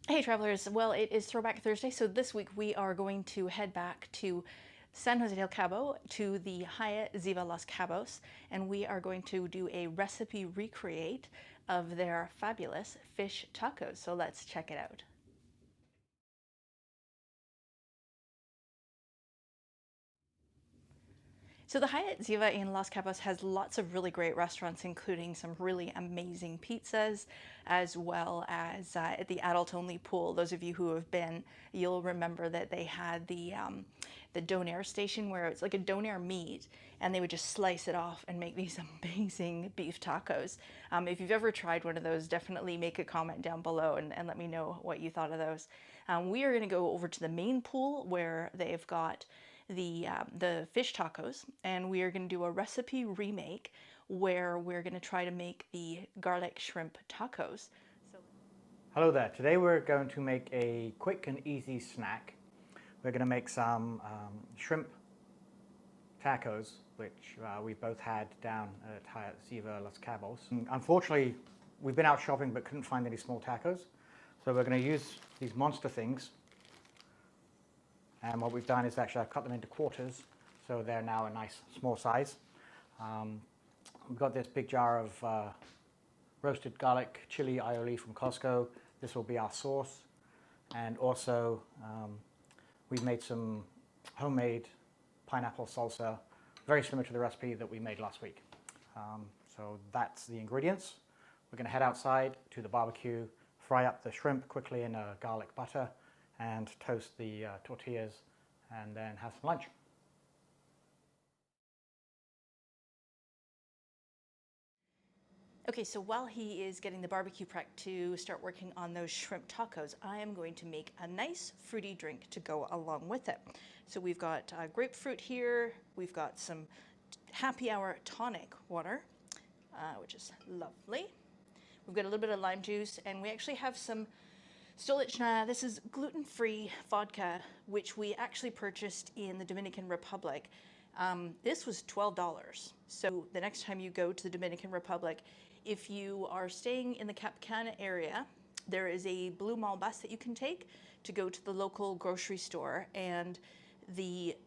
Hey travelers, well it is Throwback Thursday, so this week we are going to head back to San Jose del Cabo to the Hyatt Ziva Los Cabos, and we are going to do a recipe recreate of their fabulous fish tacos, so let's check it out. So the Hyatt Ziva in Los Cabos has lots of really great restaurants, including some really amazing pizzas, as well as the adult-only pool. Those of you who have been, you'll remember that they had the donair station where it's like a donair meat, and they would just slice it off and make these amazing beef tacos. If you've ever tried one of those, definitely make a comment down below and let me know what you thought of those. We are going to go over to the main pool where they've got the fish tacos, and we are going to do a recipe remake where we're going to try to make the garlic shrimp tacos. Hello there. Today we're going to make a quick and easy snack. We're going to make some shrimp tacos, which we both had down at Hyatt Ziva Los Cabos. Unfortunately, we've been out shopping but couldn't find any small tacos, so we're going to use these monster things. And what we've done is actually I've cut them into quarters, so they're now a nice small size. We've got this big jar of roasted garlic chili aioli from Costco. This will be our sauce. And also we've made some homemade pineapple salsa, very similar to the recipe that we made last week. So that's the ingredients. We're going to head outside to the barbecue, fry up the shrimp quickly in garlic butter, and toast the tortillas, and then have some lunch. Okay, so while he is getting the barbecue prep to start working on those shrimp tacos, I am going to make a nice fruity drink to go along with it. So we've got grapefruit here, we've got some happy hour tonic water, which is lovely. We've got a little bit of lime juice, and we actually have some Stolichna. This is gluten-free vodka, which we actually purchased in the Dominican Republic. This was $12. So the next time you go to the Dominican Republic, if you are staying in the Cap Cana area, there is a Blue Mall bus that you can take to go to the local grocery store, and the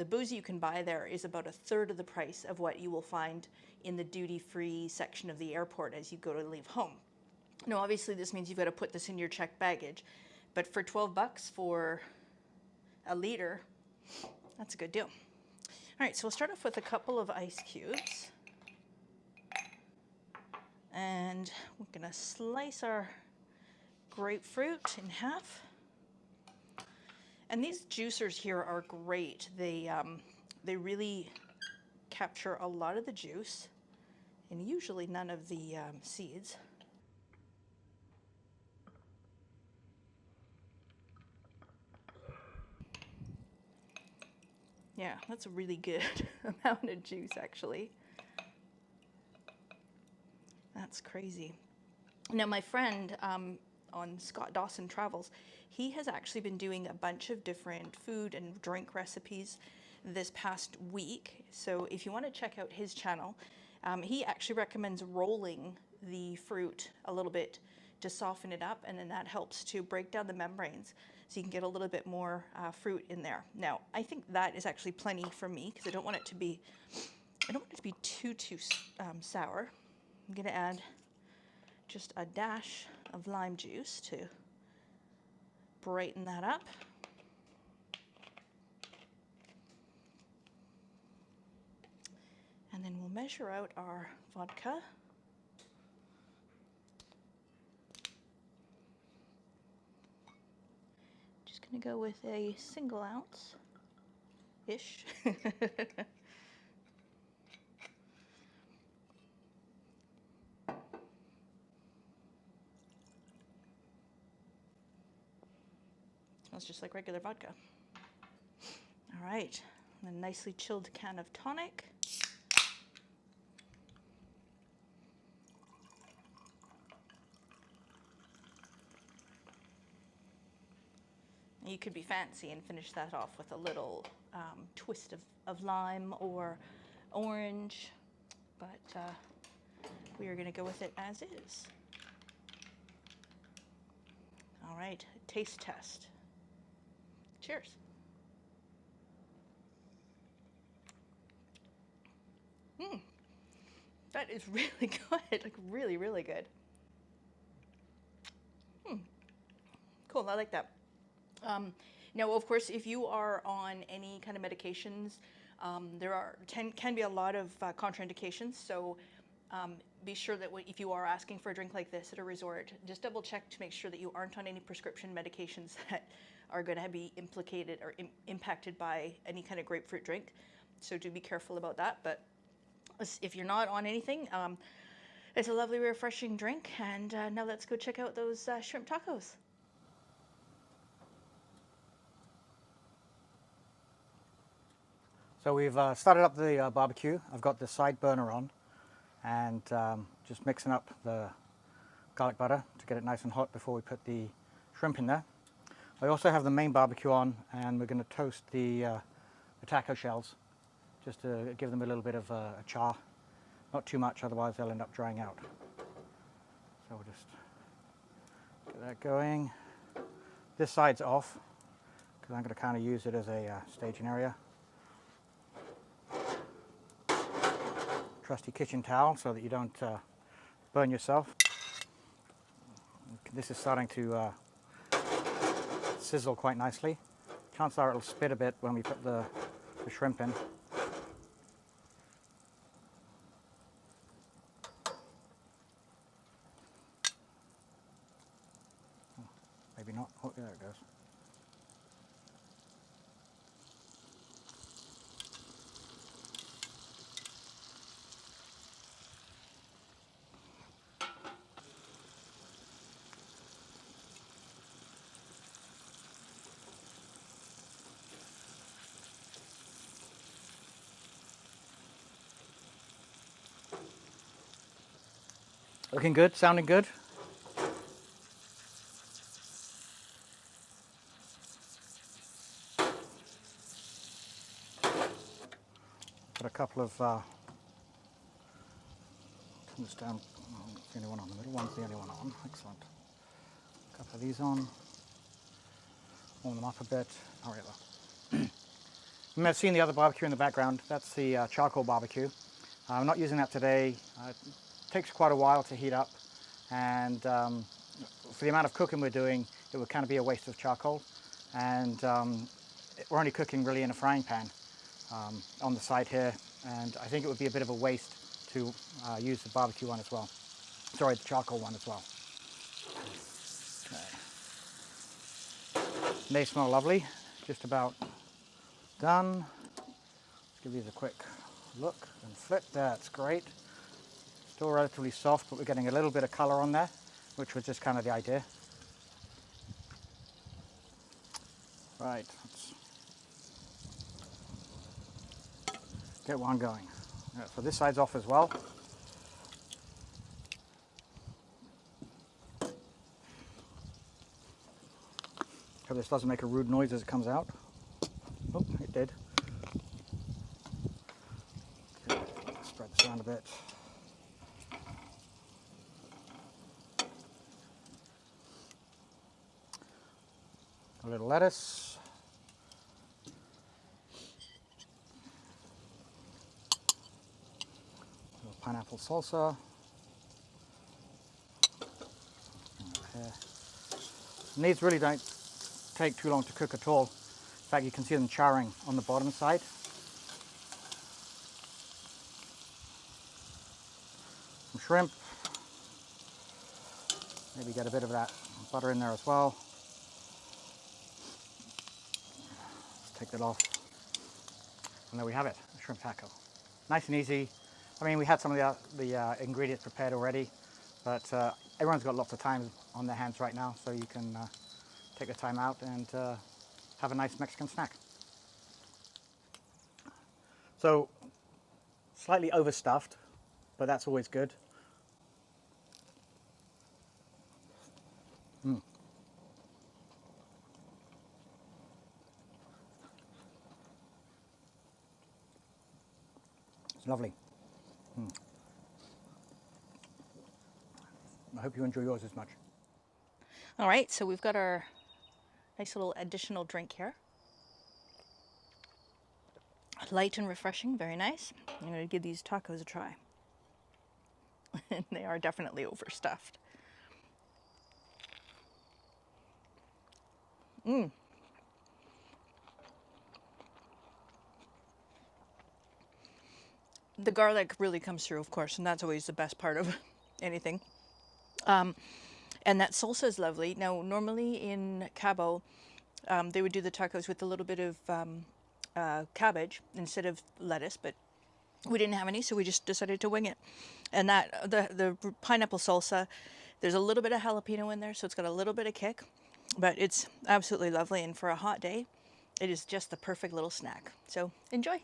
booze you can buy there is about 1/3 of the price of what you will find in the duty-free section of the airport as you go to leave home. Now, obviously, this means you've got to put this in your checked baggage, but for $12 for a liter, that's a good deal. All right, so we'll start off with a couple of ice cubes, and we're gonna slice our grapefruit in half. And these juicers here are great. They really capture a lot of the juice, and usually none of the seeds. Yeah, that's a really good amount of juice, actually. That's crazy. Now, my friend on Scott Dawson Travels, he has actually been doing a bunch of different food and drink recipes this past week. So if you want to check out his channel, he actually recommends rolling the fruit a little bit to soften it up, and then that helps to break down the membranes, so you can get a little bit more fruit in there. Now, I think that is actually plenty for me because I don't want it to be too sour. I'm gonna add just a dash of lime juice to brighten that up. And then we'll measure out our vodka. Gonna go with a single ounce-ish. Smells just like regular vodka. All right, and a nicely chilled can of tonic. You could be fancy and finish that off with a little twist of lime or orange, but we are going to go with it as is. All right, taste test. Cheers. That is really good, like really, really good. Cool, I like that. Now, of course, if you are on any kind of medications, there can be a lot of contraindications. So be sure that if you are asking for a drink like this at a resort, just double check to make sure that you aren't on any prescription medications that are going to be implicated or impacted by any kind of grapefruit drink. So do be careful about that. But if you're not on anything, it's a lovely, refreshing drink. And now let's go check out those shrimp tacos. So we've started up the barbecue. I've got the side burner on and just mixing up the garlic butter to get it nice and hot before we put the shrimp in there. I also have the main barbecue on, and we're going to toast the taco shells just to give them a little bit of a char. Not too much, otherwise they'll end up drying out. So we'll just get that going. This side's off because I'm going to kind of use it as a staging area. Trusty kitchen towel so that you don't burn yourself. This is starting to sizzle quite nicely. Chances are it'll spit a bit when we put the shrimp in. Maybe not. Oh, there it goes. Looking good, sounding good. Got a couple of, turn this down, that's the only one on the middle, one's the only one on, excellent. A couple of these on, warm them up a bit. Oh, yeah. You may have seen the other barbecue in the background, that's the charcoal barbecue. I'm not using that today. It takes quite a while to heat up, and for the amount of cooking we're doing, it would kind of be a waste of charcoal. And we're only cooking really in a frying pan on the side here, and I think it would be a bit of a waste to use the barbecue one as well. Sorry, the charcoal one as well. Okay. They smell lovely, just about done. Let's give these a quick look and flip. That's great. Still relatively soft, but we're getting a little bit of color on there, which was just kind of the idea. Right, let's get one going. Yeah, so this side's off as well. Hope this doesn't make a rude noise as it comes out. Oh, it did. Okay, spread this around a bit. A little lettuce. A little pineapple salsa. Okay. These really don't take too long to cook at all. In fact, you can see them charring on the bottom side. Some shrimp. Maybe get a bit of that butter in there as well. Let's take that off. And there we have it, a shrimp taco. Nice and easy. I mean, we had some of the ingredients prepared already, but everyone's got lots of time on their hands right now, so you can take the time out and have a nice Mexican snack. So, slightly overstuffed, but that's always good. It's lovely. I hope you enjoy yours as much. All right, so we've got our nice little additional drink here. Light and refreshing, very nice. I'm going to give these tacos a try. And they are definitely overstuffed. The garlic really comes through, of course, and that's always the best part of anything. And that salsa is lovely. Now, normally in Cabo, they would do the tacos with a little bit of cabbage instead of lettuce, but we didn't have any, so we just decided to wing it. And that the pineapple salsa, there's a little bit of jalapeno in there, so it's got a little bit of kick, but it's absolutely lovely. And for a hot day, it is just the perfect little snack. So enjoy.